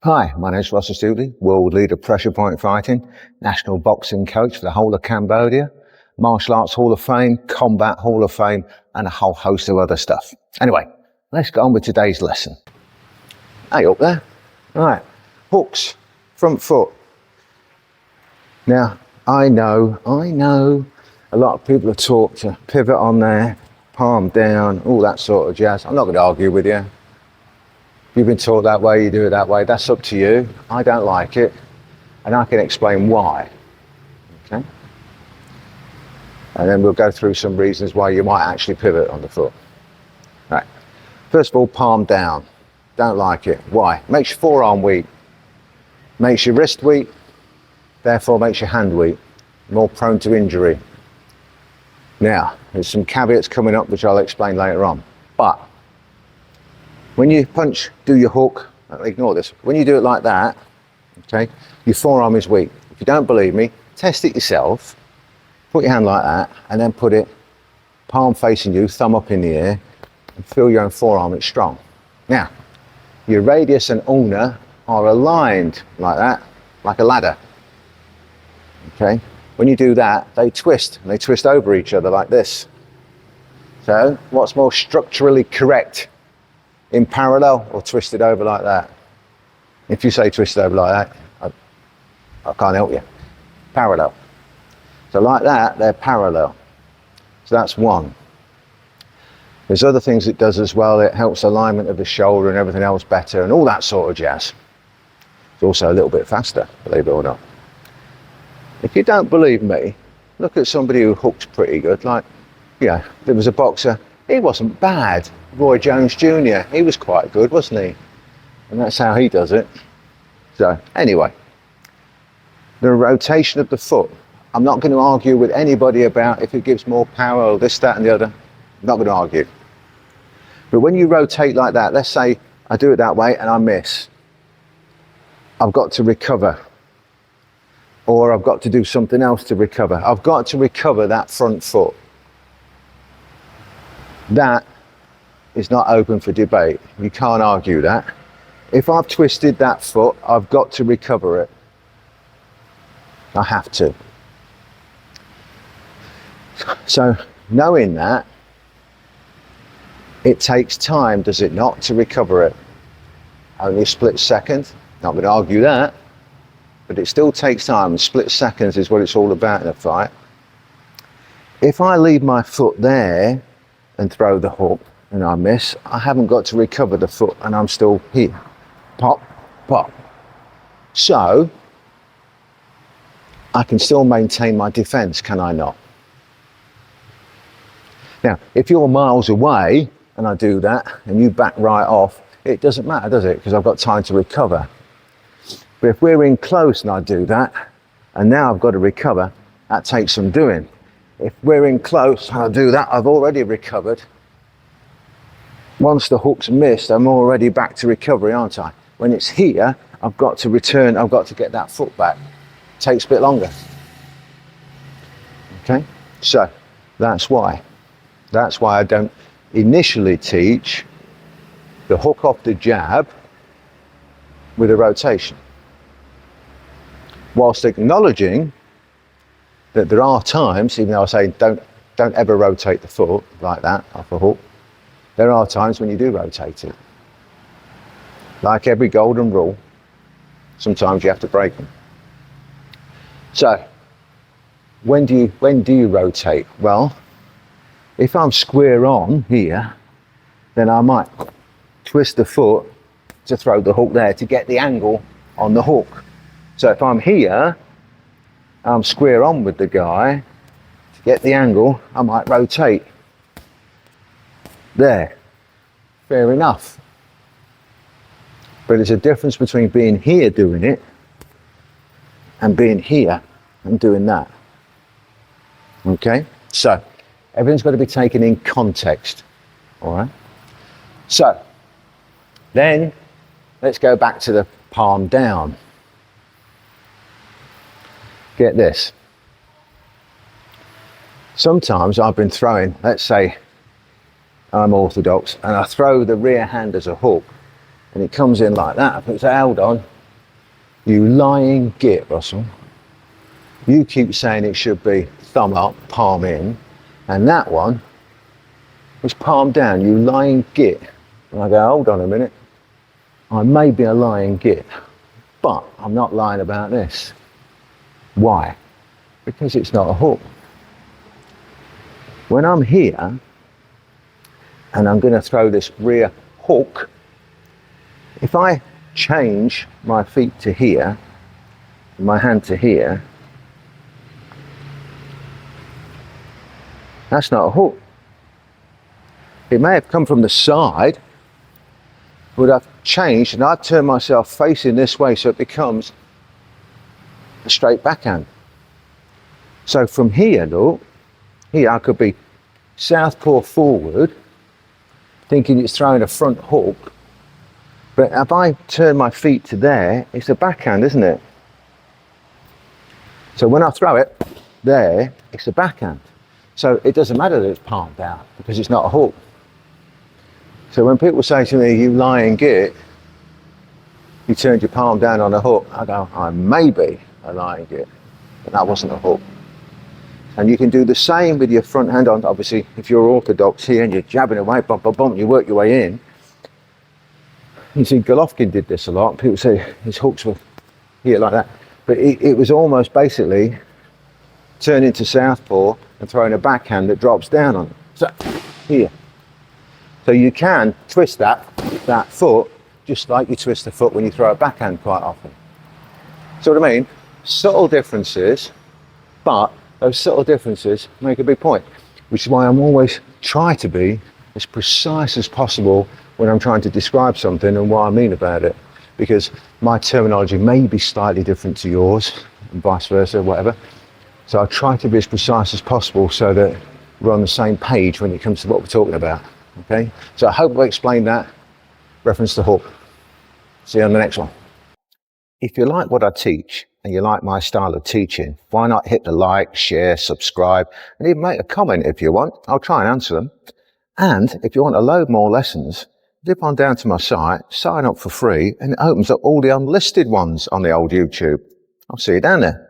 Hi, my name is Russell Stewley, world leader pressure point fighting, national boxing coach for the whole of Cambodia, martial arts hall of fame, combat hall of fame, and a whole host of other stuff. Anyway, let's get on with today's lesson. Hey, up there. Right, hooks, front foot. Now, I know, a lot of people are taught to pivot on there, palm down, all that sort of jazz. I'm not going to argue with you. If you've been taught that way, you do it that way, that's up to you. I don't like it, and I can explain why. Okay? And then we'll go through some reasons why you might actually pivot on the foot. Right. First of all, palm down. Don't like it. Why? Makes your forearm weak. Makes your wrist weak, therefore makes your hand weak. More prone to injury. Now, there's some caveats coming up which I'll explain later on. But when you punch, do your hook, ignore this. When you do it like that, okay, your forearm is weak. If you don't believe me, test it yourself. Put your hand like that, and then put it palm facing you, thumb up in the air, and feel your own forearm, it's strong. Now, your radius and ulna are aligned like that, like a ladder. Okay, when you do that, they twist, and they twist over each other like this. So, what's more structurally correct? In parallel or twisted over like that? If you say twisted over like that, I can't help you. Parallel. So like that, they're parallel. So that's one. There's other things it does as well. It helps alignment of the shoulder and everything else better and all that sort of jazz. It's also a little bit faster, believe it or not. If you don't believe me, look at somebody who hooks pretty good. Like, there was a boxer. He wasn't bad. Roy Jones Jr. He was quite good, wasn't he? And that's how he does it. So, anyway, the rotation of the foot. I'm not going to argue with anybody about if it gives more power or this, that, and the other. I'm not going to argue. But when you rotate like that, let's say I do it that way and I miss. I've got to recover. Or I've got to do something else to recover. I've got to recover that front foot. That is not open for debate. You can't argue that. If I've twisted that foot, I've got to recover it. I have to. So, knowing that, it takes time, does it not, to recover it? Only a split second. Not going to argue that. But it still takes time. Split seconds is what it's all about in a fight. If I leave my foot there and throw the hook and I miss, I haven't got to recover the foot and I'm still here. Pop, pop. So, I can still maintain my defense, can I not? Now, if you're miles away and I do that and you back right off, it doesn't matter, does it? Because I've got time to recover. But if we're in close and I do that, and now I've got to recover, that takes some doing. If we're in close and I do that, I've already recovered. Once the hook's missed, I'm already back to recovery, aren't I? When it's here, I've got to return, I've got to get that foot back. It takes a bit longer. Okay? So, that's why. That's why I don't initially teach the hook off the jab with a rotation. Whilst acknowledging that there are times, even though I say don't ever rotate the foot like that off a hook, there are times when you do rotate it. Like every golden rule, sometimes you have to break them. So, when do you rotate? Well, if I'm square on here, then I might twist the foot to throw the hook there to get the angle on the hook. So if I'm here, I'm square on with the guy, to get the angle, I might rotate. There. Fair enough. But there's a difference between being here doing it and being here and doing that. Okay? So, everything's got to be taken in context. Alright? So, then, let's go back to the palm down. Get this. Sometimes I've been throwing, let's say I'm orthodox, and I throw the rear hand as a hook. and it comes in like that. If it's held on, you lying git, Russell. You keep saying it should be thumb up, palm in, and that one was palm down, you lying git. And I go, hold on a minute, I may be a lying git, but I'm not lying about this. Why? Because it's not a hook. When I'm here, and I'm going to throw this rear hook, if I change my feet to here, my hand to here, that's not a hook. It may have come from the side, but I've changed and I've turned myself facing this way so it becomes a straight backhand. So from here, look, here I could be southpaw forward, thinking it's throwing a front hook, but if I turn my feet to there, it's a backhand, isn't it? So when I throw it there, it's a backhand. So it doesn't matter that it's palmed down because it's not a hook. So when people say to me, you lying git, you turned your palm down on a hook, I go, I may be a lying git, but that wasn't a hook. And you can do the same with your front hand on. Obviously, if you're orthodox here and you're jabbing away, bump, bump, bump, you work your way in. You see, Golovkin did this a lot. People say his hooks were here like that. But it was almost basically turning to southpaw and throwing a backhand that drops down on it. So, here. So you can twist that foot just like you twist the foot when you throw a backhand quite often. So what I mean? Subtle differences, but those subtle differences make a big point, which is why I'm always try to be as precise as possible when I'm trying to describe something and what I mean about it, because my terminology may be slightly different to yours and vice versa, whatever. So I try to be as precise as possible so that we're on the same page when it comes to what we're talking about. Okay, so I hope I explained that. Reference to hook. See you on the next one. If you like what I teach and you like my style of teaching, why not hit the like, share, subscribe, and even make a comment if you want. I'll try and answer them. And if you want to load more lessons, dip on down to my site, sign up for free, and it opens up all the unlisted ones on the old YouTube. I'll see you down there.